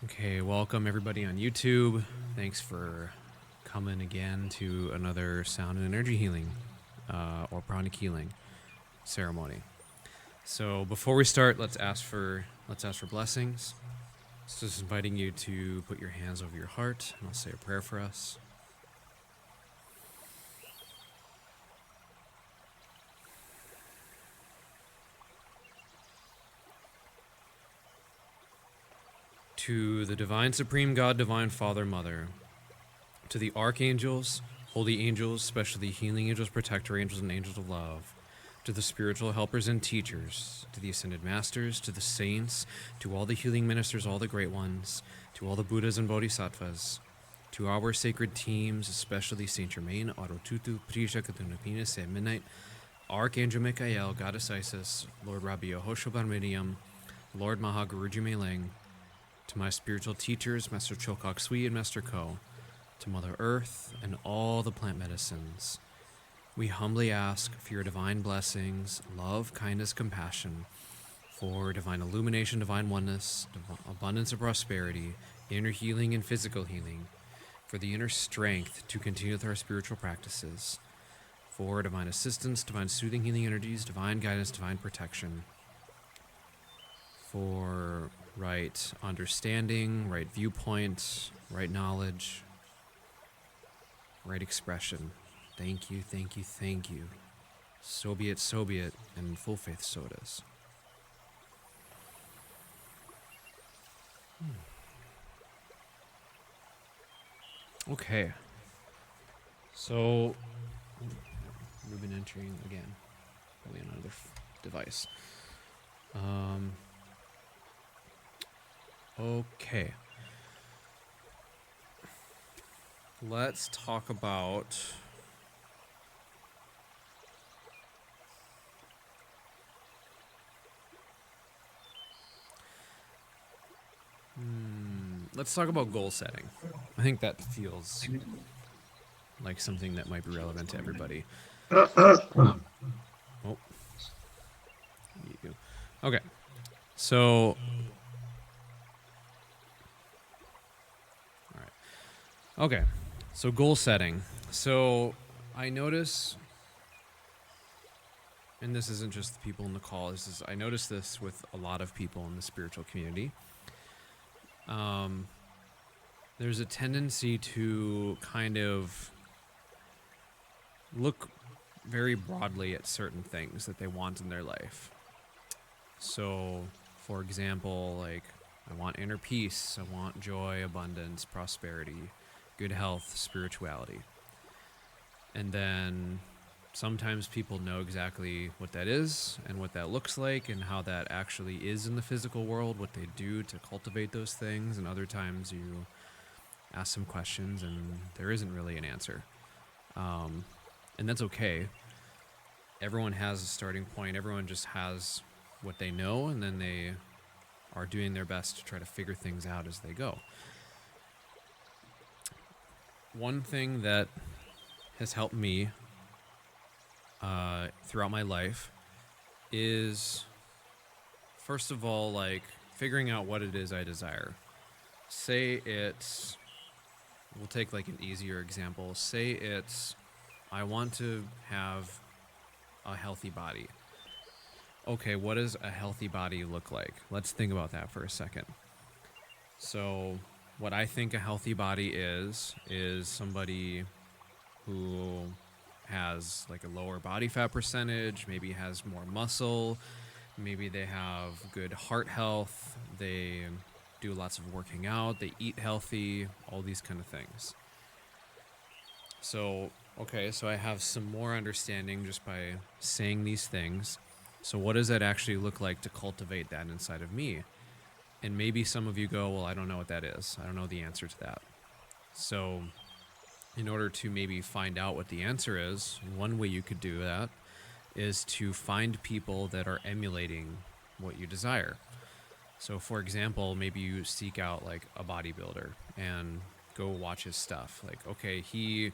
Okay, welcome everybody on YouTube. Thanks for coming again to another sound and energy healing or pranic healing ceremony. So before we start, let's ask for blessings. So just inviting you to put your hands over your heart, and I'll say a prayer for us. To the Divine Supreme God, Divine Father, Mother, to the archangels, holy angels, especially healing angels, protector angels, and angels of love, to the spiritual helpers and teachers, to the ascended masters, to the saints, to all the healing ministers, all the great ones, to all the Buddhas and Bodhisattvas, to our sacred teams, especially Saint Germain, Arotutu, Prisha, Katunapina, Saint Midnight, Archangel Michael, Goddess Isis, Lord Rabbi Yehosho Bar Miriam, Lord Mahaguruji Melang, to my spiritual teachers, Master Chokok Sui and Master Ko, to Mother Earth and all the plant medicines. We humbly ask for your divine blessings, love, kindness, compassion, for divine illumination, divine oneness, abundance of prosperity, inner healing and physical healing, for the inner strength to continue with our spiritual practices, for divine assistance, divine soothing healing energies, divine guidance, divine protection, for right understanding, right viewpoint, right knowledge, right expression. Thank you, thank you, thank you. So be it, and in full faith so it is. Okay. So, Ruben entering again. Probably on another device. Okay. Let's talk about goal setting. I think that feels like something that might be relevant to everybody. Oh. Okay. So, all right. Okay. So goal setting. So I notice, and this isn't just the people in the call. I notice this with a lot of people in the spiritual community. There's a tendency to kind of look very broadly at certain things that they want in their life. So, for example, like, I want inner peace, I want joy, abundance, prosperity, good health, spirituality. And then sometimes people know exactly what that is and what that looks like and how that actually is in the physical world, what they do to cultivate those things. And other times you ask some questions and there isn't really an answer. And that's okay. Everyone has a starting point. Everyone just has what they know, and then they are doing their best to try to figure things out as they go. One thing that has helped me throughout my life is, first of all, like, figuring out what it is I desire. Say it's, we'll take like an easier example. Say it's, I want to have a healthy body. Okay, what does a healthy body look like? Let's think about that for a second. So, what I think a healthy body is somebody who has like a lower body fat percentage, maybe has more muscle, maybe they have good heart health, they do lots of working out, they eat healthy, all these kind of things. So, okay, so I have some more understanding just by saying these things. So what does that actually look like to cultivate that inside of me? And maybe some of you go, well, I don't know what that is. I don't know the answer to that. So in order to maybe find out what the answer is, one way you could do that is to find people that are emulating what you desire. So for example, maybe you seek out like a bodybuilder and go watch his stuff. Like, okay, he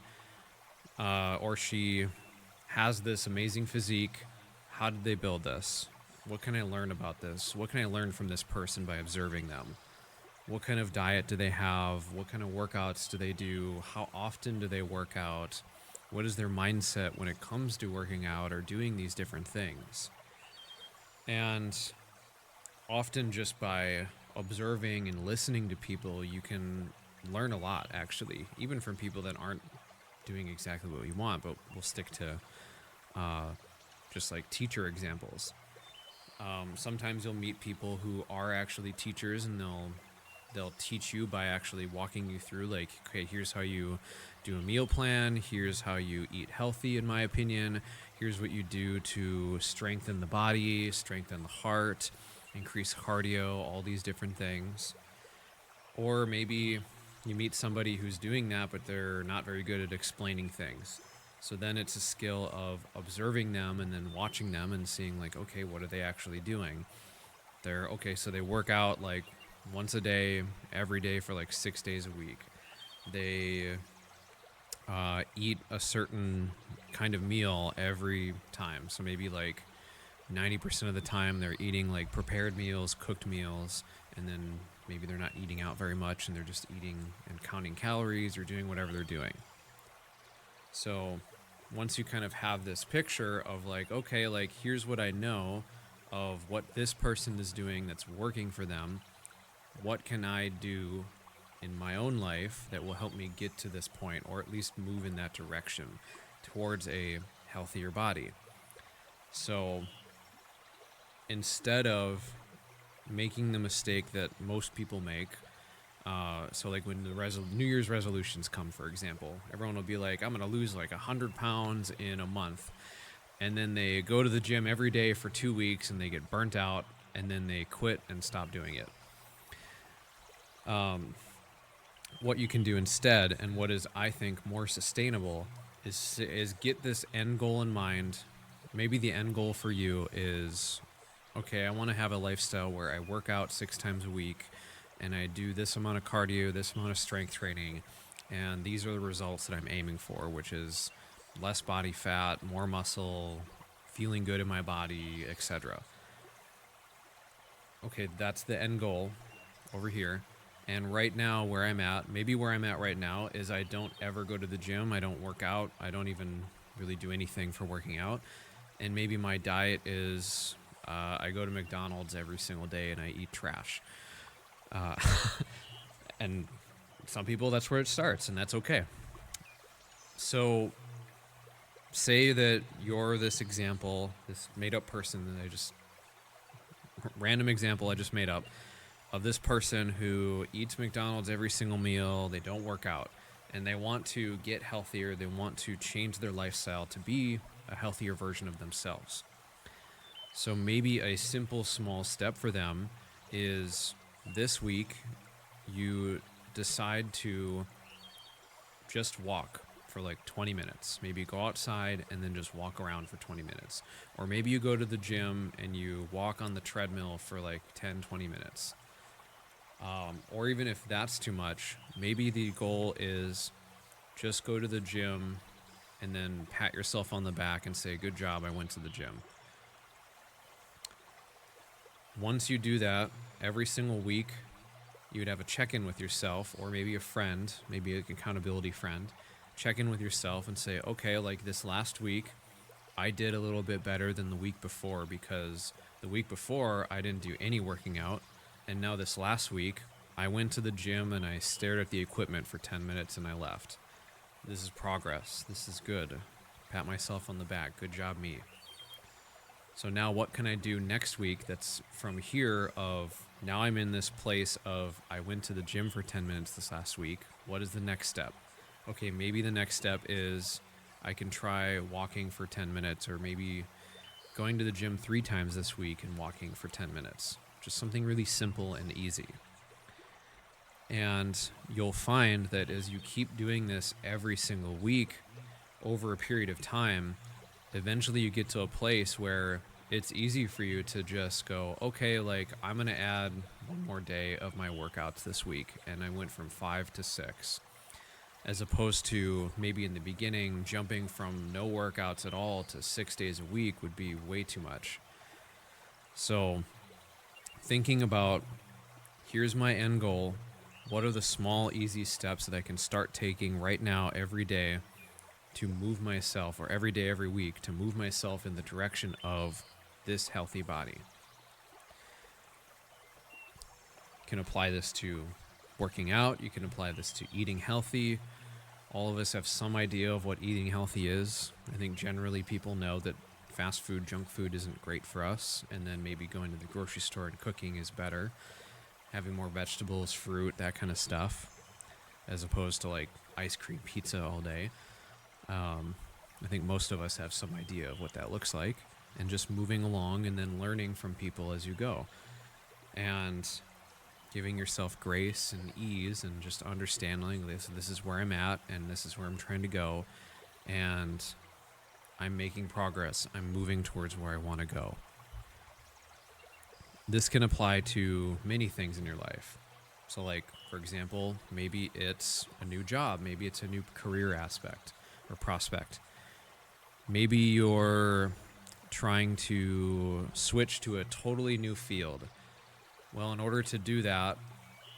or she has this amazing physique. How did they build this? What can I learn about this? What can I learn from this person by observing them? What kind of diet do they have? What kind of workouts do they do? How often do they work out? What is their mindset when it comes to working out or doing these different things? And often just by observing and listening to people, you can learn a lot, actually, even from people that aren't doing exactly what you want, but we'll stick to just like teacher examples. Sometimes you'll meet people who are actually teachers, and they'll teach you by actually walking you through, like, okay, here's how you do a meal plan, here's how you eat healthy, in my opinion, here's what you do to strengthen the body, strengthen the heart, increase cardio, all these different things. Or maybe you meet somebody who's doing that, but they're not very good at explaining things. So then it's a skill of observing them and then watching them and seeing, like, okay, what are they actually doing? So they work out like once a day, every day for like 6 days a week. They eat a certain kind of meal every time. So maybe like 90% of the time they're eating like prepared meals, cooked meals, and then maybe they're not eating out very much and they're just eating and counting calories or doing whatever they're doing. So once you kind of have this picture of like, okay, like here's what I know of what this person is doing that's working for them, what can I do in my own life that will help me get to this point, or at least move in that direction towards a healthier body? So instead of making the mistake that most people make, so like when the New Year's resolutions come, for example, everyone will be like, I'm going to lose like 100 pounds in a month. And then they go to the gym every day for 2 weeks and they get burnt out, and then they quit and stop doing it. What you can do instead, and what is, I think, more sustainable, is get this end goal in mind. Maybe the end goal for you is, okay, I want to have a lifestyle where I work out 6 times a week and I do this amount of cardio, this amount of strength training, and these are the results that I'm aiming for, which is less body fat, more muscle, feeling good in my body, etc. Okay, that's the end goal over here. And right now, where I'm at right now is I don't ever go to the gym. I don't work out. I don't even really do anything for working out. And maybe my diet is I go to McDonald's every single day and I eat trash. And some people, that's where it starts, and that's okay. So say that you're this example, this made-up person random example I just made up, of this person who eats McDonald's every single meal, they don't work out, and they want to get healthier, they want to change their lifestyle to be a healthier version of themselves. So maybe a simple small step for them is this week you decide to just walk for like 20 minutes. Maybe go outside and then just walk around for 20 minutes. Or maybe you go to the gym and you walk on the treadmill for like 10, 20 minutes. Or even if that's too much, maybe the goal is just go to the gym and then pat yourself on the back and say, good job, I went to the gym. Once you do that, every single week, you would have a check-in with yourself, or maybe a friend, maybe an accountability friend, check in with yourself and say, okay, like this last week, I did a little bit better than the week before, because the week before I didn't do any working out. And now this last week, I went to the gym and I stared at the equipment for 10 minutes and I left. This is progress. This is good. Pat myself on the back. Good job, me. So now what can I do next week that's from here of, now I'm in this place of, I went to the gym for 10 minutes this last week. What is the next step? Okay, maybe the next step is I can try walking for 10 minutes, or maybe going to the gym 3 times this week and walking for 10 minutes. Just something really simple and easy. And you'll find that as you keep doing this every single week over a period of time, eventually you get to a place where it's easy for you to just go, okay, like I'm going to add one more day of my workouts this week. And I went from 5 to 6, as opposed to maybe in the beginning, jumping from no workouts at all to 6 days a week would be way too much. So thinking about, here's my end goal. What are the small, easy steps that I can start taking right now, every day, to move myself, or every day, every week, to move myself in the direction of this healthy body? You can apply this to working out. You can apply this to eating healthy. All of us have some idea of what eating healthy is. I think generally people know that fast food, junk food isn't great for us, and then maybe going to the grocery store and cooking is better. Having more vegetables, fruit, that kind of stuff, as opposed to like ice cream, pizza all day. I think most of us have some idea of what that looks like, and just moving along and then learning from people as you go. And giving yourself grace and ease and just understanding this is where I'm at and this is where I'm trying to go, and I'm making progress. I'm moving towards where I want to go. This can apply to many things in your life. So like, for example, maybe it's a new job, maybe it's a new career aspect or prospect. Maybe you're trying to switch to a totally new field. Well, in order to do that,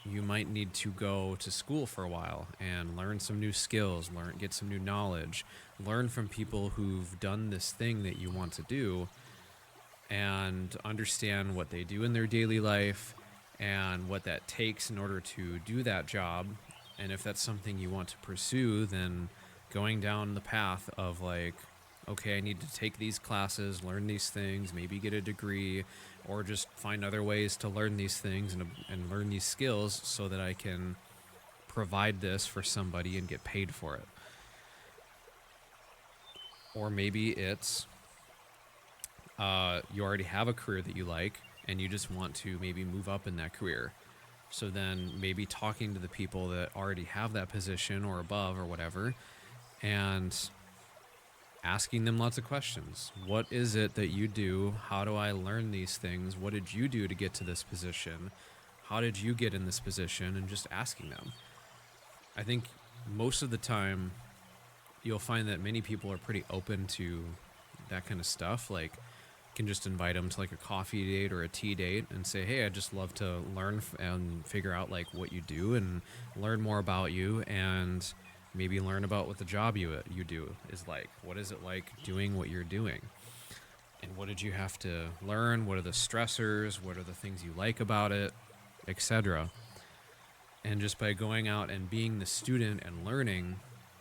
you might need to go to school for a while and learn some new skills, get some new knowledge, learn from people who've done this thing that you want to do, and understand what they do in their daily life and what that takes in order to do that job. And if that's something you want to pursue, then going down the path of like, okay, I need to take these classes, learn these things, maybe get a degree, or just find other ways to learn these things and learn these skills so that I can provide this for somebody and get paid for it. Or maybe it's you already have a career that you like and you just want to maybe move up in that career. So then maybe talking to the people that already have that position or above or whatever, and asking them lots of questions. What is it that you do? How do I learn these things? What did you do to get to this position? How did you get in this position? And just asking them. I think most of the time you'll find that many people are pretty open to that kind of stuff. Like, you can just invite them to like a coffee date or a tea date and say, hey, I'd just love to learn and figure out like what you do and learn more about you, and maybe learn about what the job you do is like. What is it like doing what you're doing? And what did you have to learn? What are the stressors? What are the things you like about it, etc.? And just by going out and being the student and learning,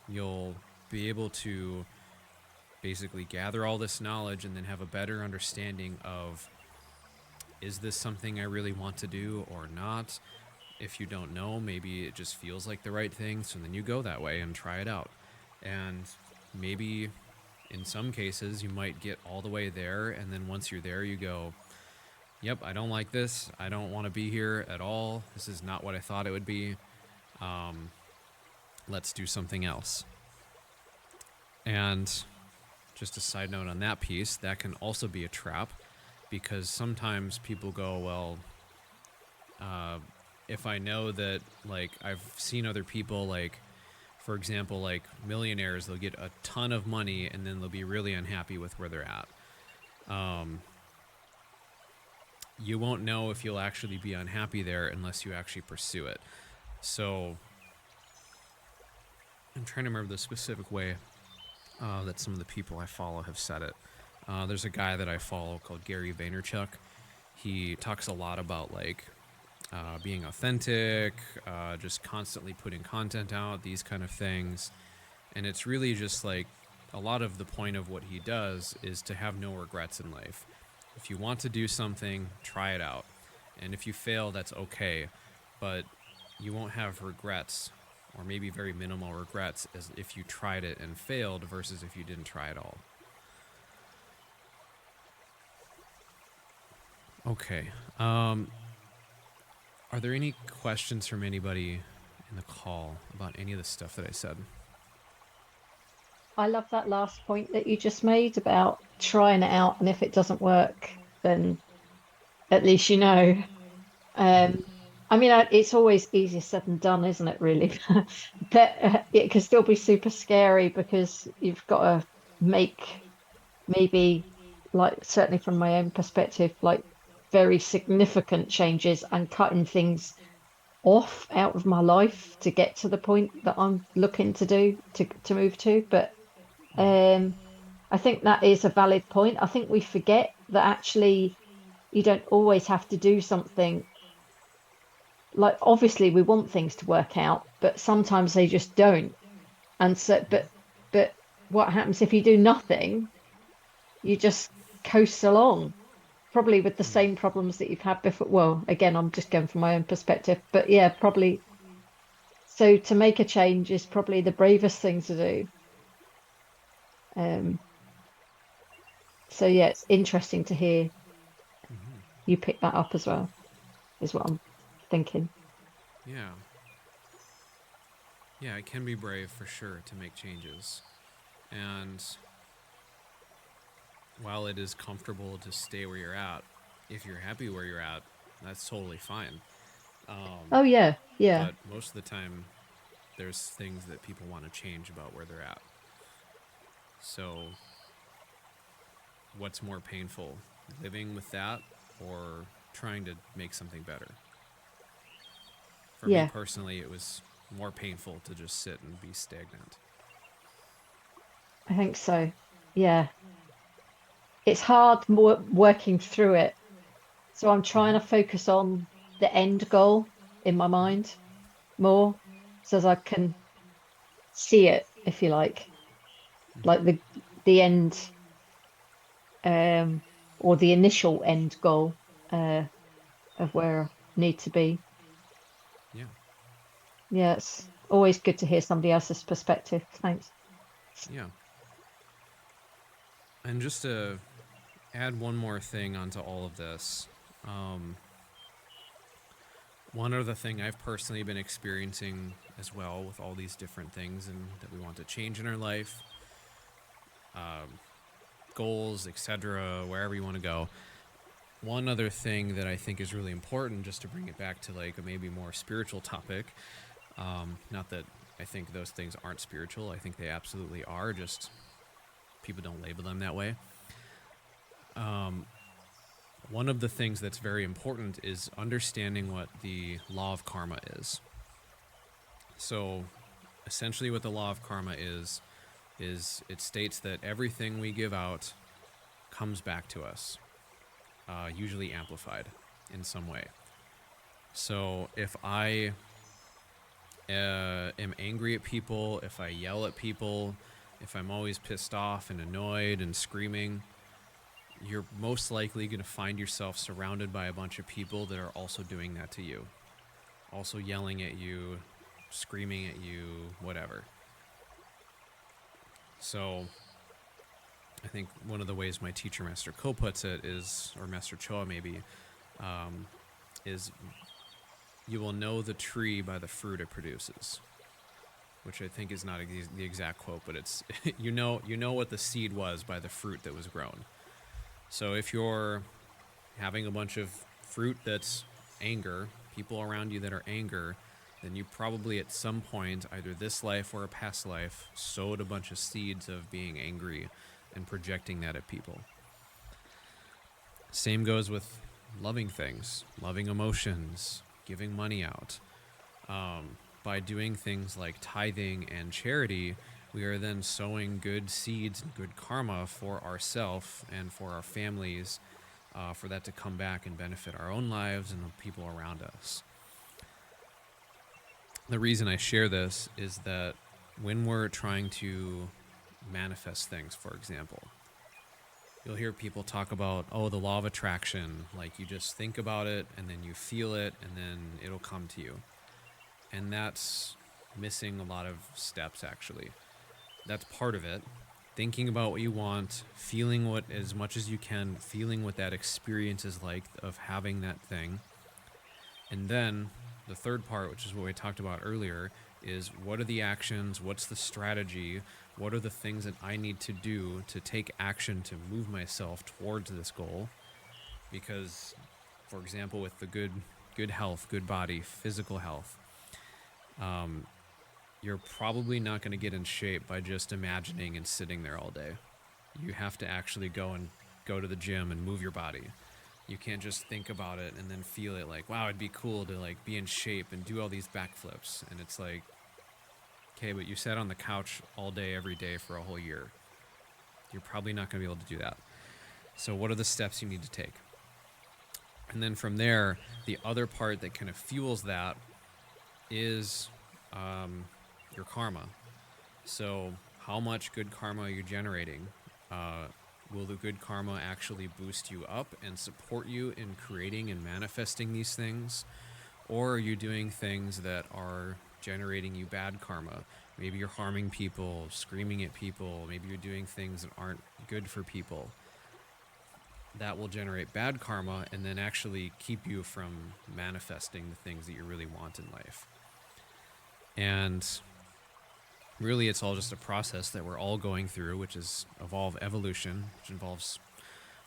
you'll be able to basically gather all this knowledge and then have a better understanding of, is this something I really want to do or not? If you don't know, maybe it just feels like the right thing, so then you go that way and try it out. And maybe in some cases you might get all the way there, and then once you're there you go, yep, I don't like this, I don't want to be here at all, this is not what I thought it would be, let's do something else. And just a side note on that piece, that can also be a trap, because sometimes people go, well, if I know that, like, I've seen other people, like, for example, like millionaires, they'll get a ton of money and then they'll be really unhappy with where they're at. You won't know if you'll actually be unhappy there unless you actually pursue it. So I'm trying to remember the specific way that some of the people I follow have said it. There's a guy that I follow called Gary Vaynerchuk. He talks a lot about like being authentic, just constantly putting content out, these kind of things. And it's really just like a lot of the point of what he does is to have no regrets in life. If you want to do something, try it out. And if you fail, that's okay. But you won't have regrets, or maybe very minimal regrets, as if you tried it and failed versus if you didn't try at all. Okay. Are there any questions from anybody in the call about any of the stuff that I said? I love that last point that you just made about trying it out, and if it doesn't work, then at least you know. I mean, it's always easier said than done, isn't it, really? But it can still be super scary because you've got to make maybe, like, certainly from my own perspective, like very significant changes and cutting things off out of my life to get to the point that I'm looking to do to move to. But um, I think that is a valid point. I think we forget that actually you don't always have to do something. Like obviously we want things to work out, but sometimes they just don't. And so, but what happens if you do nothing? You just coast along, probably with the same problems that you've had before. Well, again, I'm just going from my own perspective, but yeah, probably. So to make a change is probably the bravest thing to do. Um, so yeah, it's interesting to hear you pick that up as well, is what I'm thinking. Yeah. Yeah, it can be brave for sure to make changes. And while it is comfortable to stay where you're at, if you're happy where you're at, that's totally fine. Oh yeah, yeah, But most of the time, there's things that people want to change about where they're at. So, what's more painful, living with that or trying to make something better? For me yeah. personally, it was more painful to just sit and be stagnant. I think so. Yeah, it's hard more working through it. So I'm trying to focus on the end goal in my mind more, so as I can see it, if you like the end, um, or the initial end goal, uh, of where I need to be. Yeah, Yeah, it's always good to hear somebody else's perspective. Thanks. yeah. And just to add one more thing onto all of this, um, one other thing I've personally been experiencing as well with all these different things and that we want to change in our life, goals, etc., wherever you want to go. One other thing that I think is really important, just to bring it back to like a maybe more spiritual topic, not that I think those things aren't spiritual, I think they absolutely are, just people don't label them that way. One of the things that's very important is understanding what the law of karma is. So, essentially, what the law of karma is it states that everything we give out comes back to us, usually amplified in some way. So, if I am angry at people, if I yell at people, if I'm always pissed off and annoyed and screaming, you're most likely going to find yourself surrounded by a bunch of people that are also doing that to you, also yelling at you, screaming at you, whatever. So I think one of the ways my teacher, Master Ko, puts it is, or Master Choa maybe, is you will know the tree by the fruit it produces, which I think is not the exact quote, but it's you know what the seed was by the fruit that was grown. So if you're having a bunch of fruit that's anger, people around you that are anger, then you probably at some point, either this life or a past life, sowed a bunch of seeds of being angry and projecting that at people. Same goes with loving things, loving emotions, giving money out. By doing things like tithing and charity, we are then sowing good seeds and good karma for ourselves and for our families, for that to come back and benefit our own lives and the people around us. The reason I share this is that when we're trying to manifest things, for example, you'll hear people talk about, oh, the law of attraction. Like you just think about it and then you feel it and then it'll come to you. And that's missing a lot of steps, actually. That's part of it. Thinking about what you want, feeling what as much as you can, feeling what that experience is like of having that thing. And then the third part, which is what we talked about earlier, is what are the actions, what's the strategy, what are the things that I need to do to take action to move myself towards this goal? Because, for example, with the good health, good body, physical health, you're probably not going to get in shape by just imagining and sitting there all day. You have to actually go to the gym and move your body. You can't just think about it and then feel it like, wow, it'd be cool to like be in shape and do all these backflips. And it's like, okay, but you sat on the couch all day, every day for a whole year. You're probably not going to be able to do that. So what are the steps you need to take? And then from there, the other part that kind of fuels that is your karma. So how much good karma are you generating? Will the good karma actually boost you up and support you in creating and manifesting these things? Or are you doing things that are generating you bad karma? Maybe you're harming people, screaming at people. Maybe you're doing things that aren't good for people. That will generate bad karma and then actually keep you from manifesting the things that you really want in life. And really, it's all just a process that we're all going through, which is evolution, which involves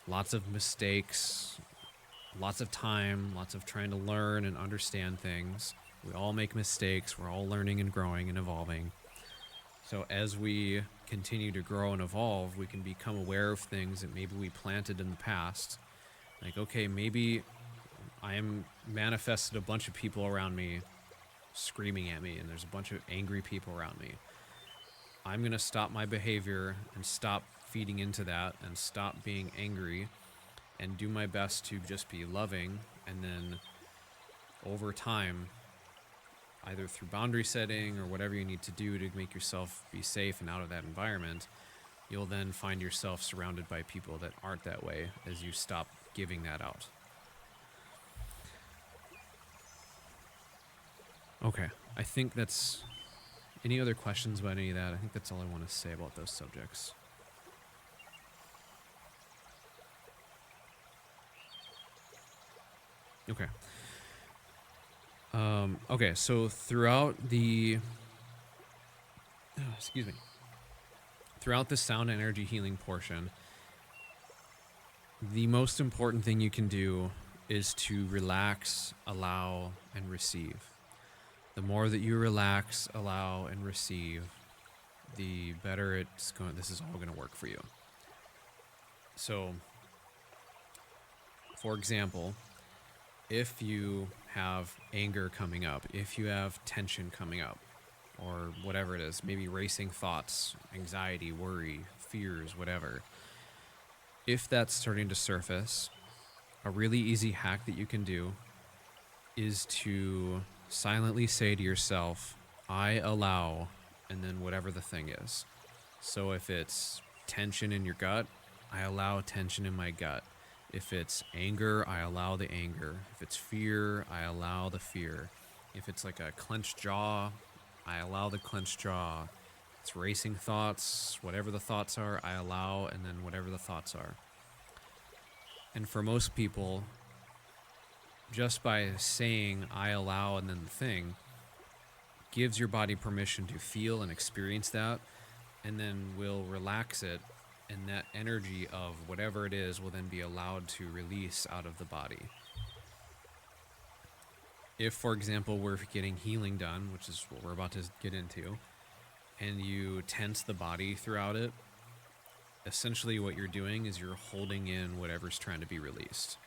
lots of mistakes, lots of time, lots of trying to learn and understand things. We all make mistakes. We're all learning and growing and evolving. So as we continue to grow and evolve, we can become aware of things that maybe we planted in the past. Like, okay, maybe I am manifested a bunch of people around me screaming at me, and there's a bunch of angry people around me. I'm going to stop my behavior and stop feeding into that and stop being angry and do my best to just be loving. And then over time, either through boundary setting or whatever you need to do to make yourself be safe and out of that environment, you'll then find yourself surrounded by people that aren't that way as you stop giving that out. Okay, I think that's... Any other questions about any of that? I think that's all I want to say about those subjects. Okay. Okay, so throughout the... excuse me. Throughout the sound and energy healing portion, the most important thing you can do is to relax, allow, and receive. The more that you relax, allow, and receive, the better this is all going to work for you. So, for example, if you have anger coming up, if you have tension coming up, or whatever it is, maybe racing thoughts, anxiety, worry, fears, whatever, if that's starting to surface, a really easy hack that you can do is to silently say to yourself, I allow, and then whatever the thing is. So if it's tension in your gut, I allow tension in my gut. If it's anger, I allow the anger. If it's fear, I allow the fear. If it's like a clenched jaw, I allow the clenched jaw. If it's racing thoughts, whatever the thoughts are, I allow, and then whatever the thoughts are. And for most people, just by saying I allow and then the thing gives your body permission to feel and experience that, and then will relax it, and that energy of whatever it is will then be allowed to release out of the body. If, for example, we're getting healing done, which is what we're about to get into, and you tense the body throughout it, essentially what you're doing is you're holding in whatever's trying to be released.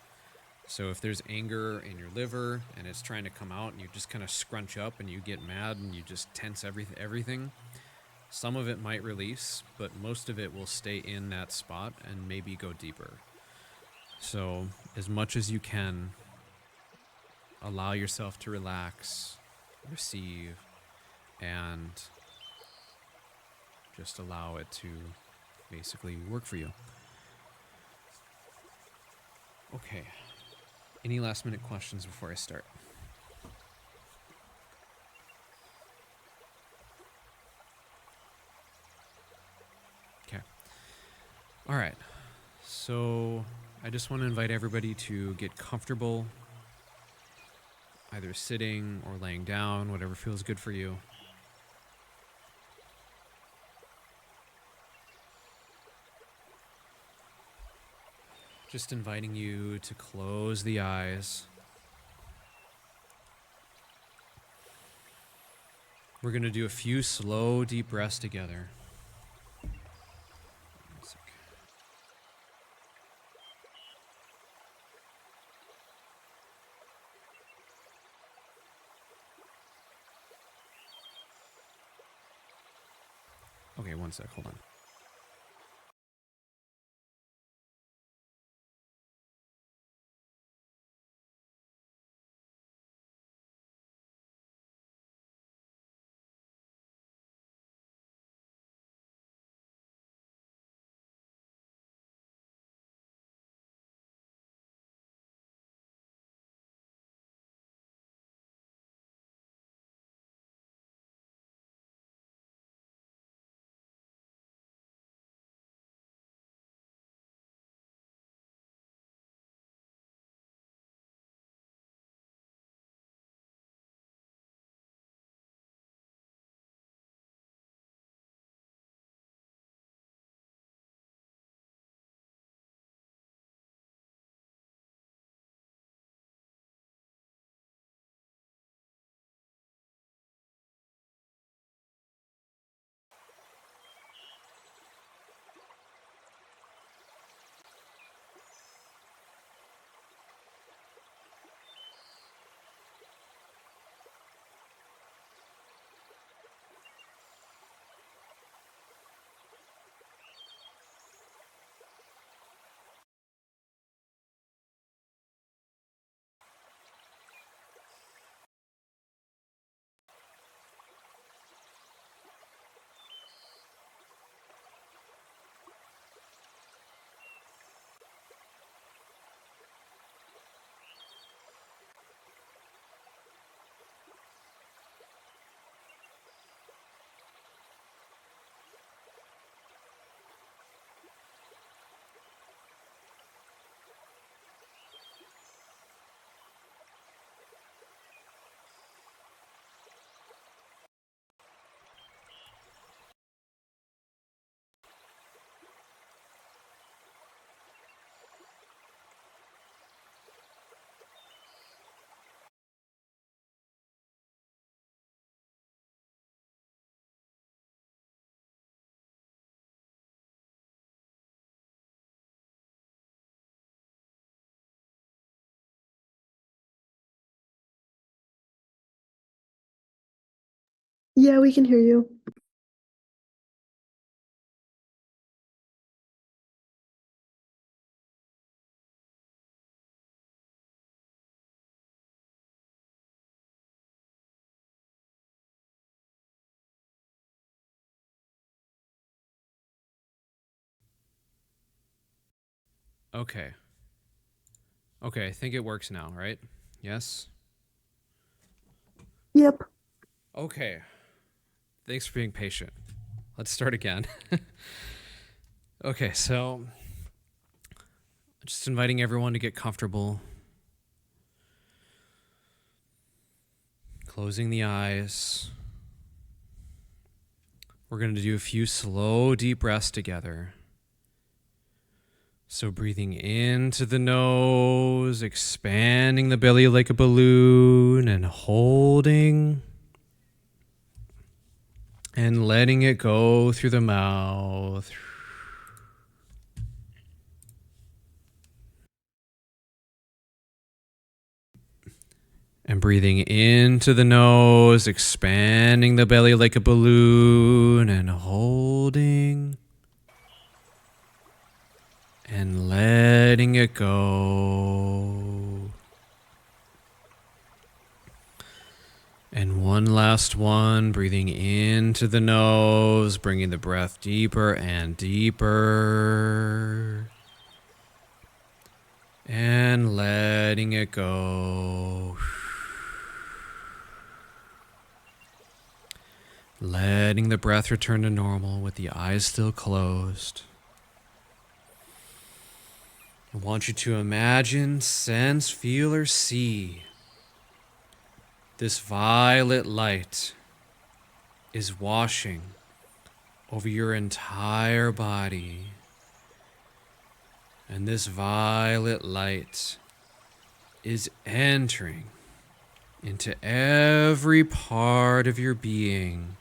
So if there's anger in your liver and it's trying to come out and you just kind of scrunch up and you get mad and you just tense everything, some of it might release, but most of it will stay in that spot and maybe go deeper. So as much as you can, allow yourself to relax, receive, and just allow it to basically work for you. Okay. Any last minute questions before I start? Okay. All right. So I just want to invite everybody to get comfortable, either sitting or laying down, whatever feels good for you. Just inviting you to close the eyes. We're going to do a few slow, deep breaths together. One sec. Okay, one sec. Hold on. Yeah, we can hear you. Okay. Okay, I think it works now, right? Yes? Yep. Okay. Thanks for being patient. Let's start again. Okay, so just inviting everyone to get comfortable. Closing the eyes. We're going to do a few slow, deep breaths together. So breathing into the nose, expanding the belly like a balloon, and holding. And letting it go through the mouth. And breathing into the nose, expanding the belly like a balloon, and holding. And letting it go. And one last one, breathing into the nose, bringing the breath deeper and deeper. And letting it go. Letting the breath return to normal with the eyes still closed. I want you to imagine, sense, feel, or see this violet light is washing over your entire body. And this violet light is entering into every part of your being,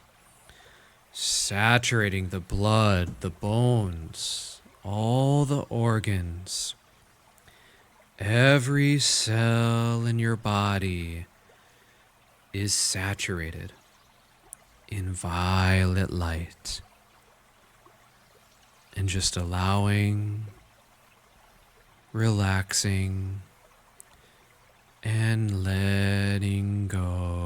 saturating the blood, the bones, all the organs. Every cell in your body is saturated in violet light. and just allowing, relaxing, and letting go.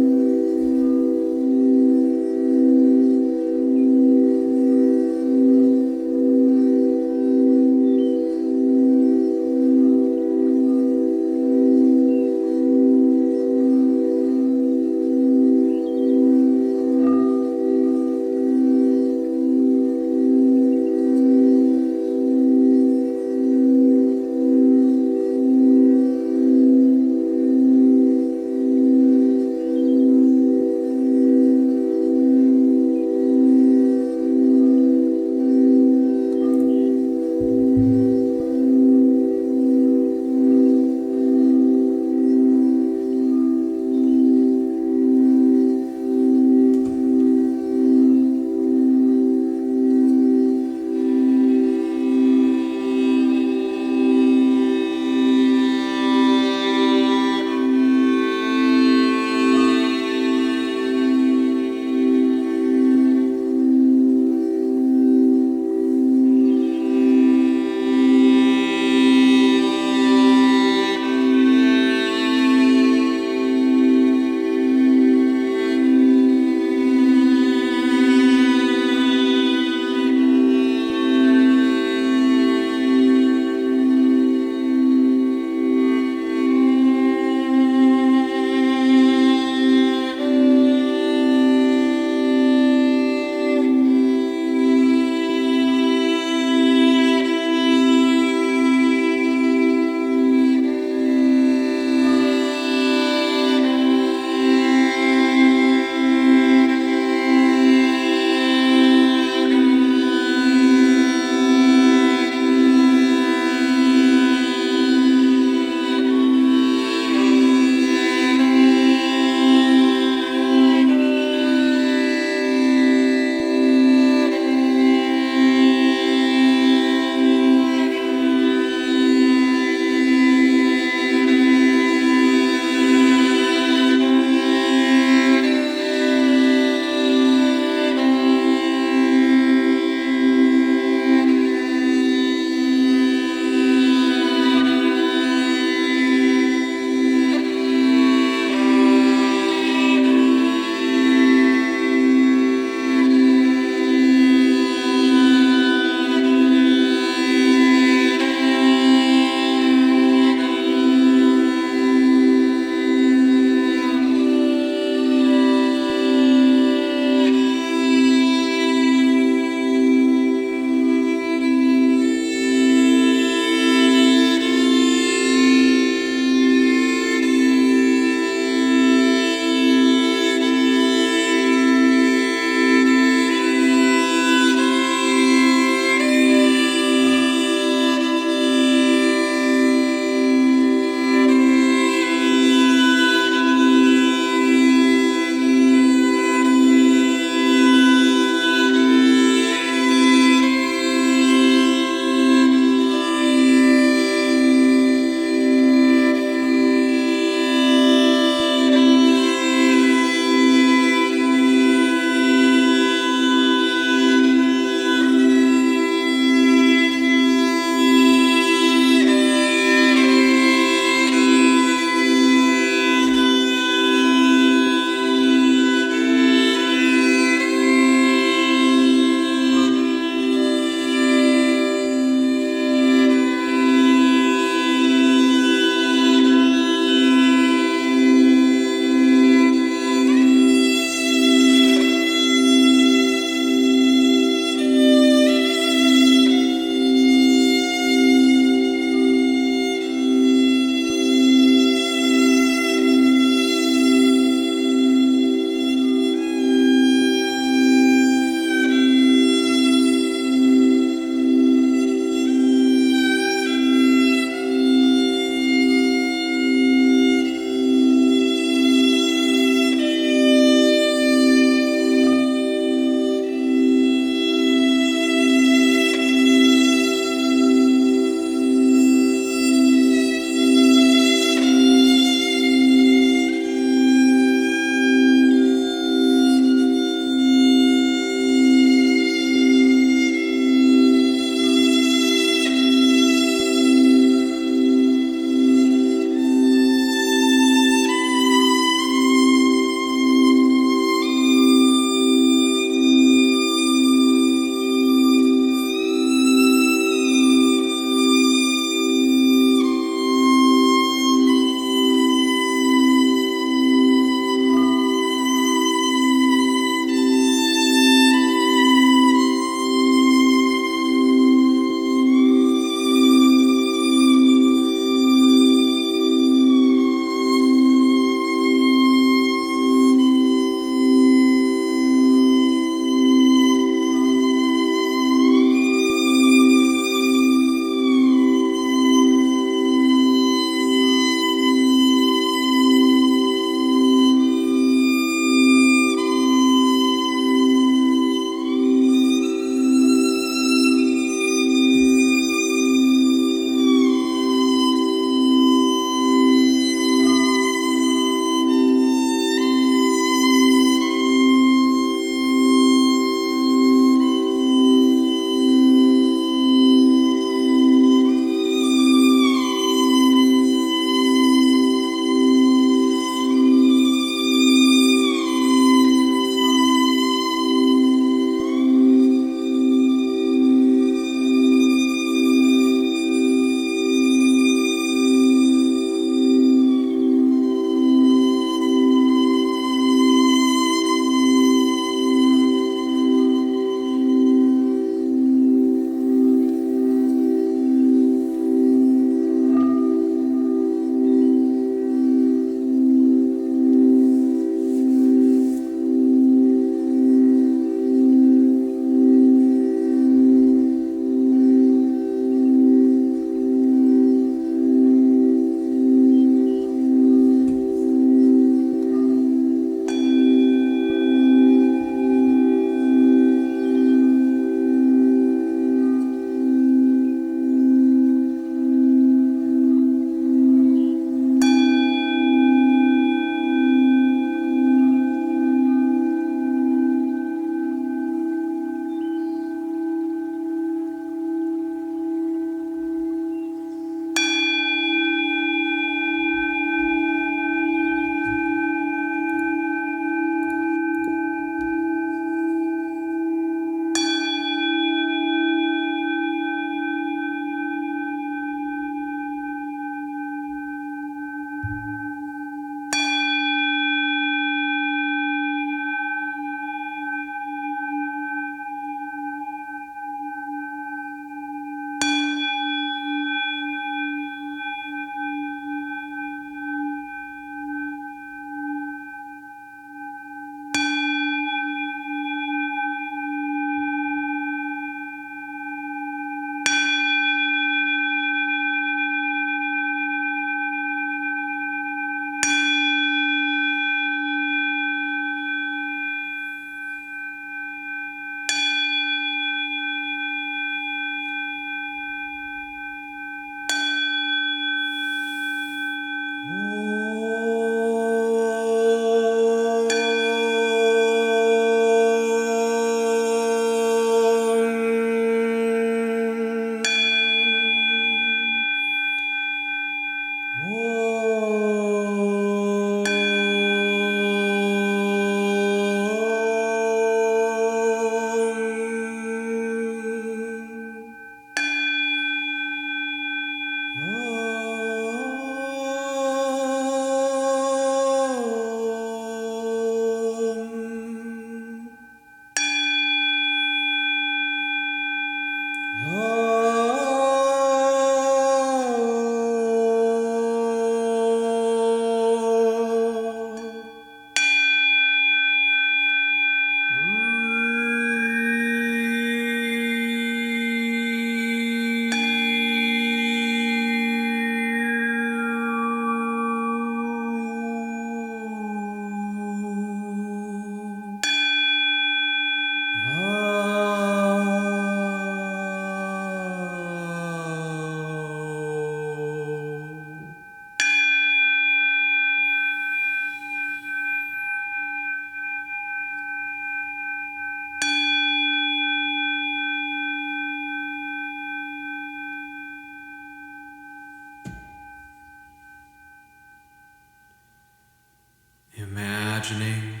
imagining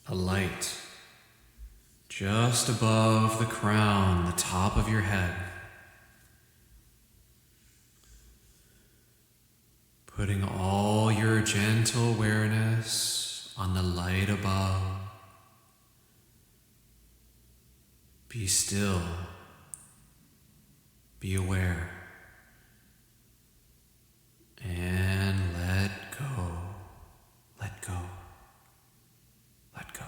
a light just above the crown, the top of your head, putting all your gentle awareness on the light above. Be still, be aware, and let go, let go, let go.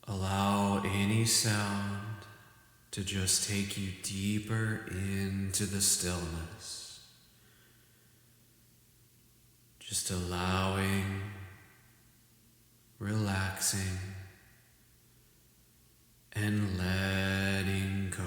Allow any sound to just take you deeper into the stillness. Just allowing, relaxing, and letting go.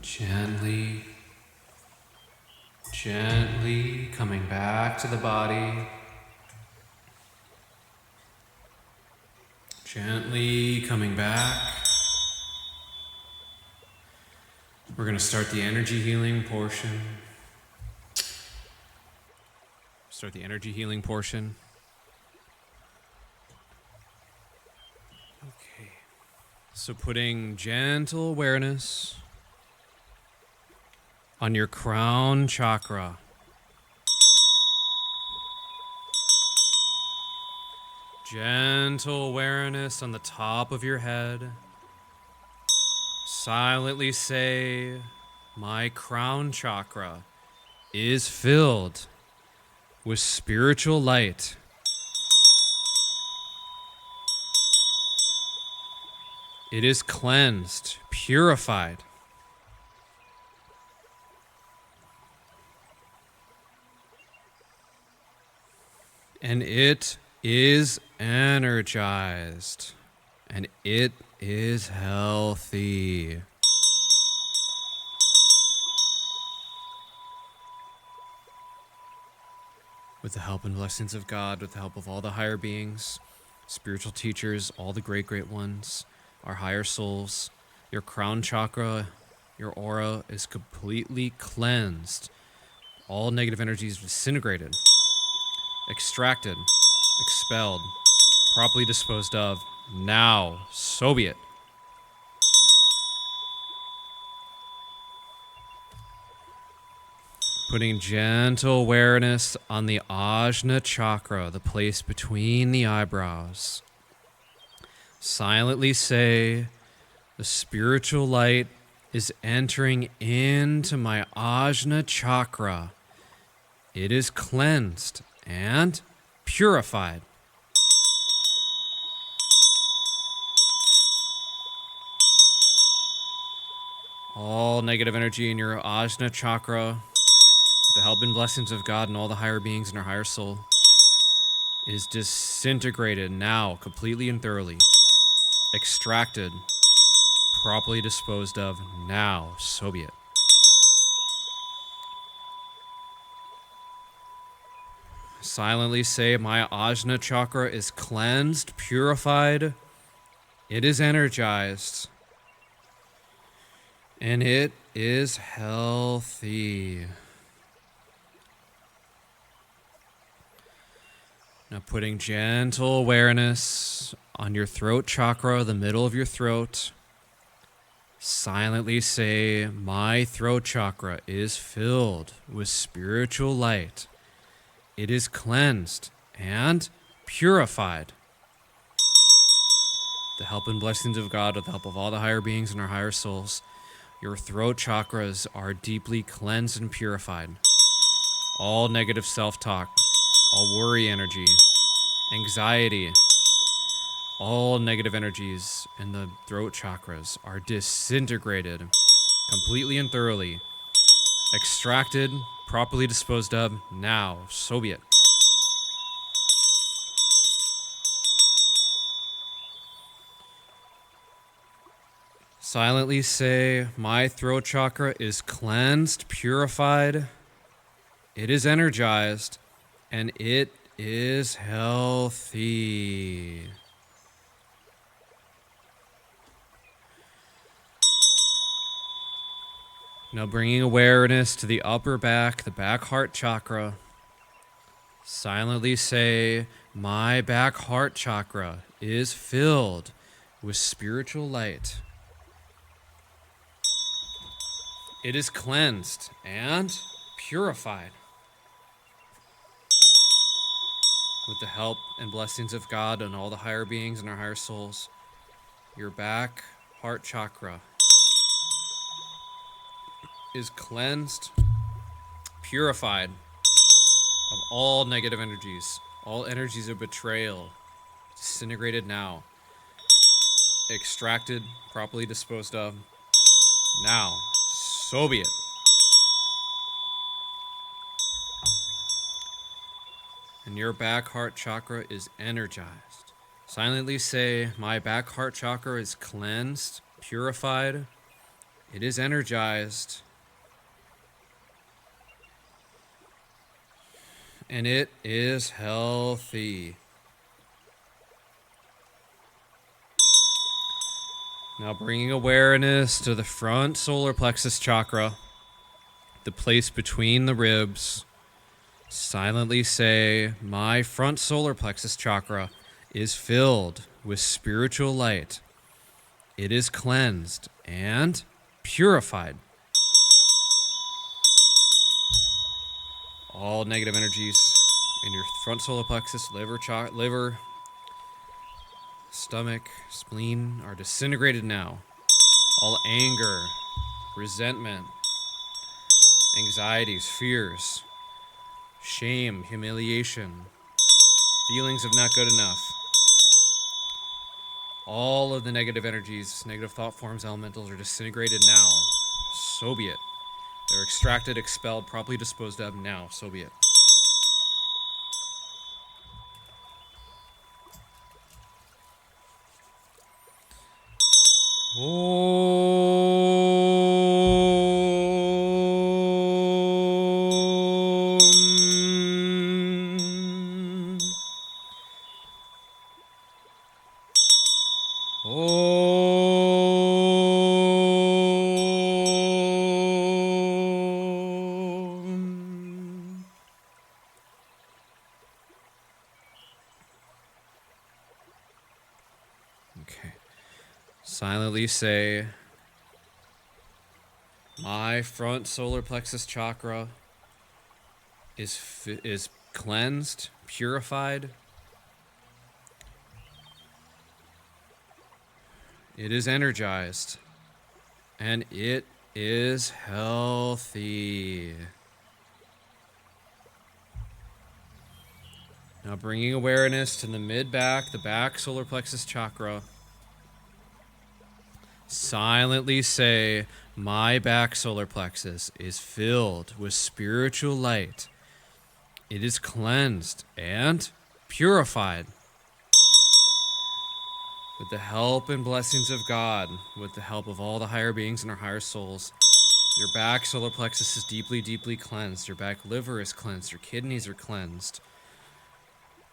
Gently, gently coming back to the body. Gently coming back. We're going to start the energy healing portion. Start the energy healing portion. Okay. So putting gentle awareness on your crown chakra. Gentle awareness on the top of your head. Silently say, my crown chakra is filled with spiritual light. It is cleansed, purified. And it is energized. And it is healthy. With the help and blessings of God, with the help of all the higher beings, spiritual teachers, all the great, great ones, our higher souls, your crown chakra, your aura is completely cleansed. All negative energies disintegrated, extracted, expelled, properly disposed of. Now, so be it. Putting gentle awareness on the Ajna chakra, the place between the eyebrows. Silently say, the spiritual light is entering into my Ajna chakra. It is cleansed and purified. All negative energy in your Ajna chakra, with the help and blessings of God and all the higher beings in our higher soul, is disintegrated now, completely and thoroughly. Extracted, properly disposed of now, so be it. Silently say, my Ajna chakra is cleansed, purified, it is energized, and it is healthy. Now putting gentle awareness on your throat chakra, the middle of your throat. Silently say, my throat chakra is filled with spiritual light. It is cleansed and purified. The help and blessings of God, with the help of all the higher beings and our higher souls, your throat chakras are deeply cleansed and purified. All negative self-talk, all worry energy, anxiety, all negative energies in the throat chakras are disintegrated completely and thoroughly, extracted, properly disposed of now, so be it. Silently say, my throat chakra is cleansed, purified, it is energized, and it is healthy. Now bringing awareness to the upper back, the back heart chakra. Silently say, my back heart chakra is filled with spiritual light. It is cleansed and purified. With the help and blessings of God and all the higher beings and our higher souls, your back heart chakra is cleansed, purified of all negative energies, all energies of betrayal, disintegrated now, extracted, properly disposed of now, so be it. And your back heart chakra is energized. Silently say, my back heart chakra is cleansed, purified, It is energized. And it is healthy. Now bringing awareness to the front solar plexus chakra, the place between the ribs. Silently say, my front solar plexus chakra is filled with spiritual light. It is cleansed and purified. All negative energies in your front solar plexus, liver, stomach, spleen are disintegrated now. All anger, resentment, anxieties, fears, shame, humiliation, feelings of not good enough. All of the negative energies, negative thought forms, elementals are disintegrated now. So be it. They're extracted, expelled, properly disposed of now. So be it. Okay. Silently say, my front solar plexus chakra is cleansed, purified. It is energized, and it is healthy. Now bringing awareness to the mid-back, the back solar plexus chakra. Silently say, my back solar plexus is filled with spiritual light. It is cleansed and purified. With the help and blessings of God, with the help of all the higher beings and our higher souls, your back solar plexus is deeply, deeply cleansed. Your back liver is cleansed. Your kidneys are cleansed.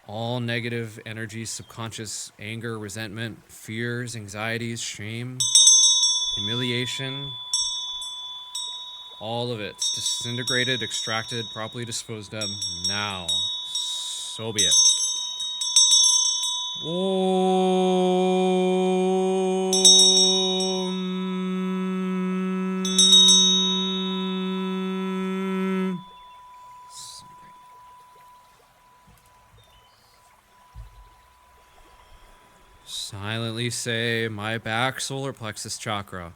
All negative energies, subconscious anger, resentment, fears, anxieties, shame, humiliation, all of it's disintegrated, extracted, properly disposed of now. So be it. Silently say, my back solar plexus chakra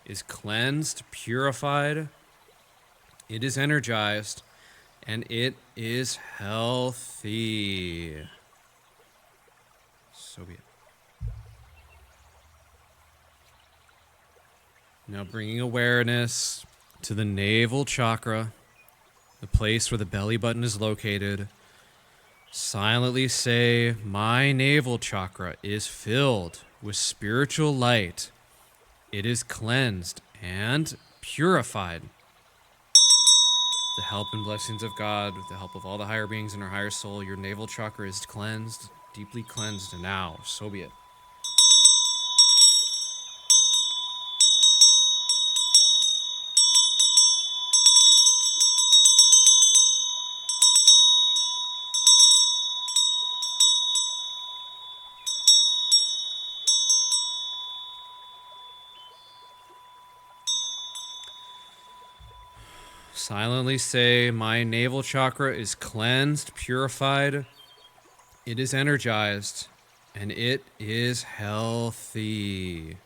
is cleansed, purified, it is energized, and it is healthy. So be it. Now bringing awareness to the navel chakra, the place where the belly button is located. Silently say, my navel chakra is filled with spiritual light. It is cleansed and purified. With the help and blessings of God, with the help of all the higher beings in our higher soul, your navel chakra is cleansed, deeply cleansed now. So be it. Silently say, my navel chakra is cleansed, purified, it is energized, and it is healthy.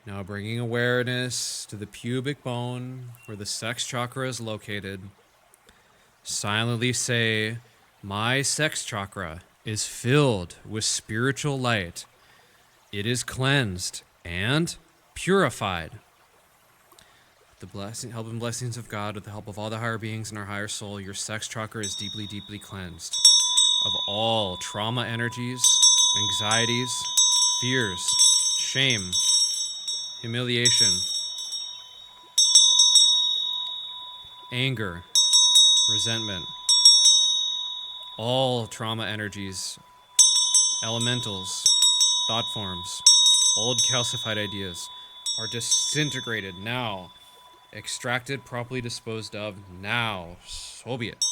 Now bringing awareness to the pubic bone where the sex chakra is located. Silently say, my sex chakra is filled with spiritual light. It is cleansed and purified. The help and blessings of God, with the help of all the higher beings in our higher soul, your sex chakra is deeply, deeply cleansed of all trauma energies, anxieties, fears, shame, humiliation, anger, resentment, all trauma energies, elementals, thought forms, old calcified ideas are disintegrated now, extracted, properly disposed of now. So be it.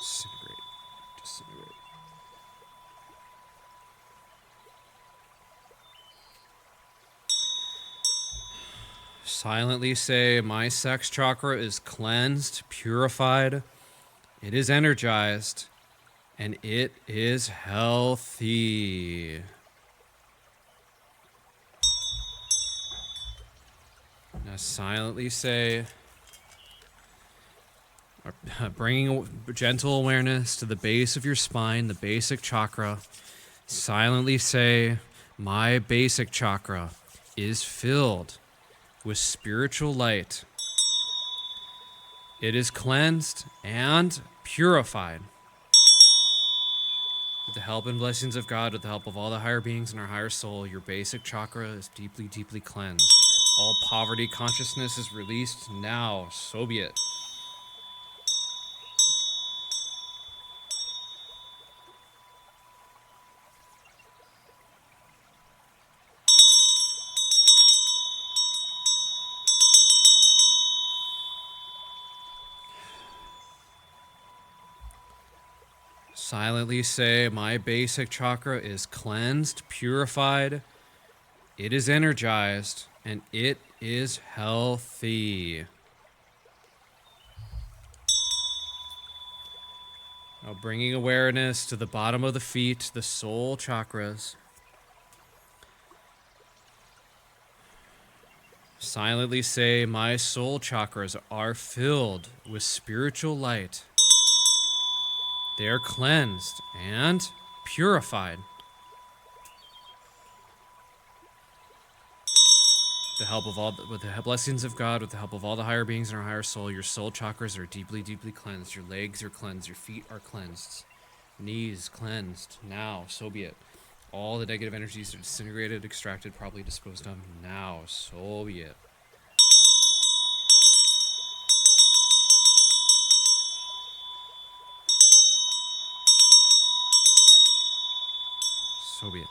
Disintegrate. Disintegrate. Silently say, my sex chakra is cleansed, purified, it is energized, and it is healthy. Now silently say, bringing gentle awareness to the base of your spine, the basic chakra. Silently say, my basic chakra is filled with spiritual light. It is cleansed and purified. With the help and blessings of God, with the help of all the higher beings in our higher soul, your basic chakra is deeply, deeply cleansed. All poverty consciousness is released now. So be it. Silently say, my basic chakra is cleansed, purified, it is energized, and it is healthy. Now bringing awareness to the bottom of the feet, the soul chakras. Silently say, my soul chakras are filled with spiritual light. They are cleansed and purified. With the blessings of God, with the help of all the higher beings in our higher soul, your soul chakras are deeply, deeply cleansed. Your legs are cleansed. Your feet are cleansed. Knees cleansed. Now, so be it. All the negative energies are disintegrated, extracted, properly disposed of. Now, so be it. So be it.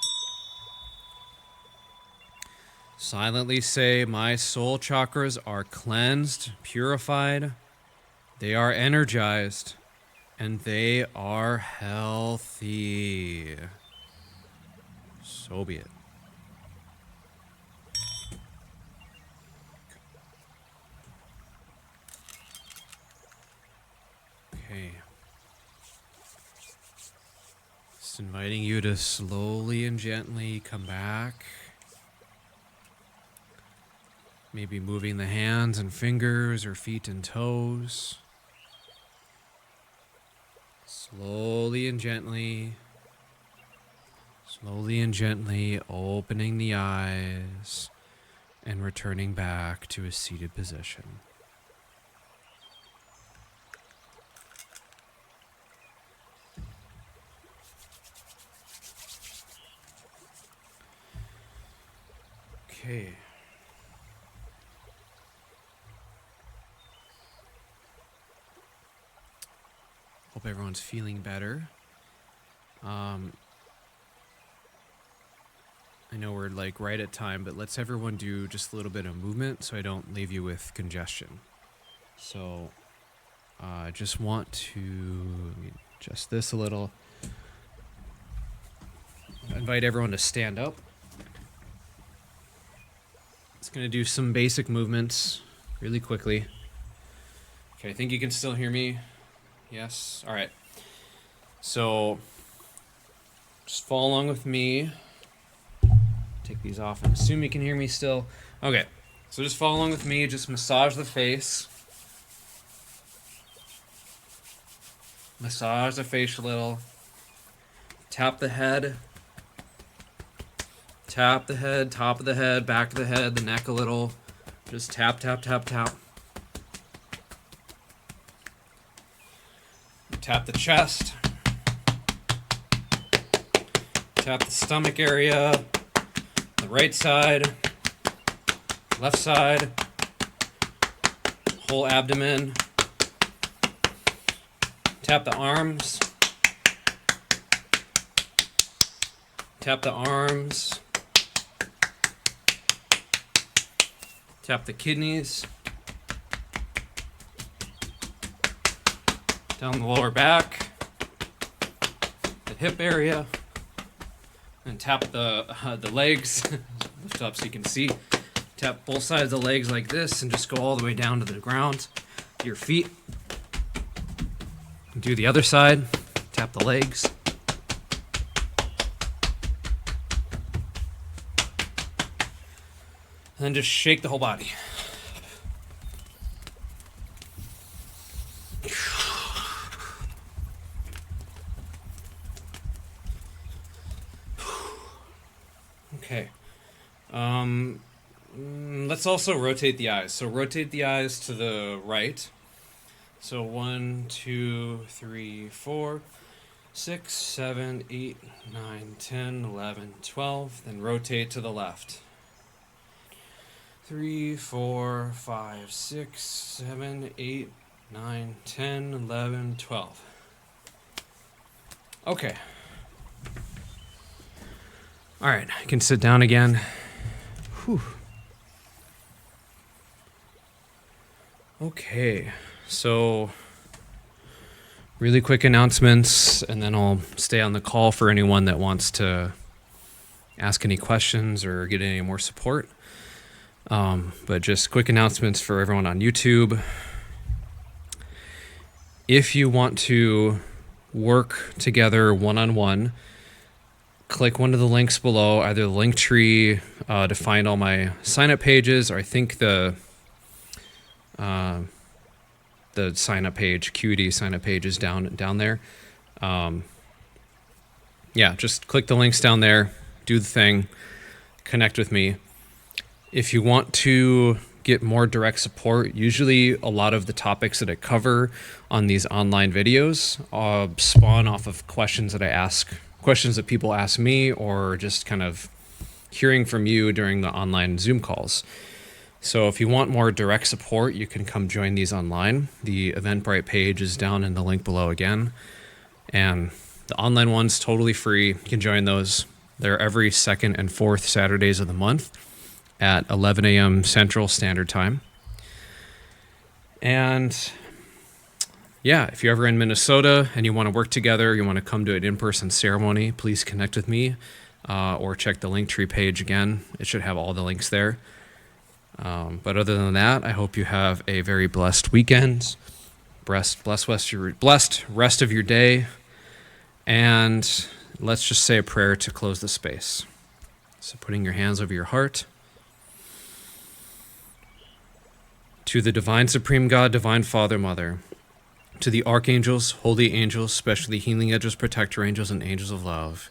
Silently say, my soul chakras are cleansed, purified, they are energized, and they are healthy. So be it. Okay. Just inviting you to slowly and gently come back. Maybe moving the hands and fingers or feet and toes. Slowly and gently opening the eyes and returning back to a seated position. Okay. Hope everyone's feeling better. I know we're like right at time, but let's everyone do just a little bit of movement so I don't leave you with congestion. So I just want to adjust this a little. I invite everyone to stand up. It's going to do some basic movements really quickly. Okay, I think you can still hear me. Yes? All right. So just follow along with me. Take these off and assume you can hear me still. Okay, so just follow along with me. Just massage the face. Massage the face a little. Tap the head. Tap the head, top of the head, back of the head, the neck a little. Just tap, tap, tap, tap. Tap the chest. Tap the stomach area. The right side. Left side. Whole abdomen. Tap the arms. Tap the arms. Tap the kidneys. Down the lower back. The hip area. And tap the legs. Lift up so you can see. Tap both sides of the legs like this and just go all the way down to the ground. Your feet. Do the other side. Tap the legs. And then just shake the whole body. Okay. Let's also rotate the eyes. So rotate the eyes to the right. So 1, 2, 3, 4, 6, 7, 8, 9, 10, 11, 12. Then rotate to the left. 3, 4, 5, 6, 7, 8, 9, 10, 11, 12. Okay. All right, I can sit down again. Whew. Okay, so really quick announcements, and then I'll stay on the call for anyone that wants to ask any questions or get any more support. But just quick announcements for everyone on YouTube. If you want to work together one-on-one, click one of the links below, either the link tree to find all my sign-up pages, or I think the sign-up page, QD sign-up page is down there. Yeah, just click the links down there, do the thing, connect with me. If you want to get more direct support, usually a lot of the topics that I cover on these online videos spawn off of questions that I ask, questions that people ask me, or just kind of hearing from you during the online Zoom calls. So if you want more direct support, you can come join these online. The Eventbrite page is down in the link below again. And the online one's totally free. You can join those. They're every second and fourth Saturdays of the month at 11 a.m. Central Standard Time. And yeah, if you're ever in Minnesota and you want to work together, you want to come to an in-person ceremony, please connect with me or check the Linktree page again. It should have all the links there. But other than that, I hope you have a very blessed weekend, blessed rest of your day, and let's just say a prayer to close the space. So putting your hands over your heart. To the divine supreme God, divine Father, Mother, to the archangels, holy angels, especially healing angels, protector angels, and angels of love,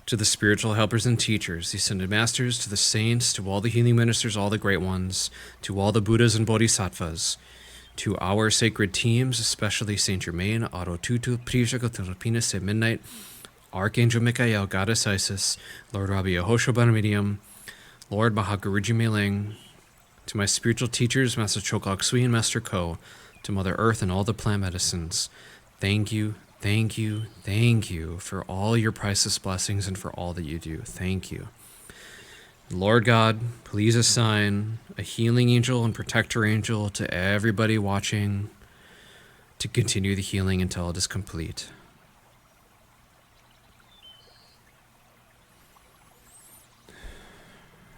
to the spiritual helpers and teachers, the ascended masters, to the saints, to all the healing ministers, all the great ones, to all the Buddhas and Bodhisattvas, to our sacred teams, especially Saint Germain, Arotutu, Prishakotilpinus at midnight, Archangel Michael, Goddess Isis, Lord Rabbi Yehoshua Banamedium, Lord Mahaguruji Meling, to my spiritual teachers, Master Choklok Sui and Master Ko, to Mother Earth and all the plant medicines, thank you, thank you, thank you for all your priceless blessings and for all that you do. Thank you. Lord God, please assign a healing angel and protector angel to everybody watching to continue the healing until it is complete.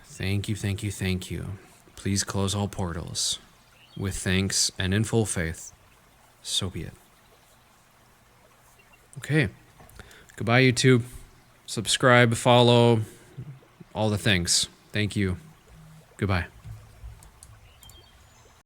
Thank you, thank you, thank you. Please close all portals. With thanks and in full faith, so be it. Okay. Goodbye, YouTube. Subscribe, follow, all the things. Thank you. Goodbye.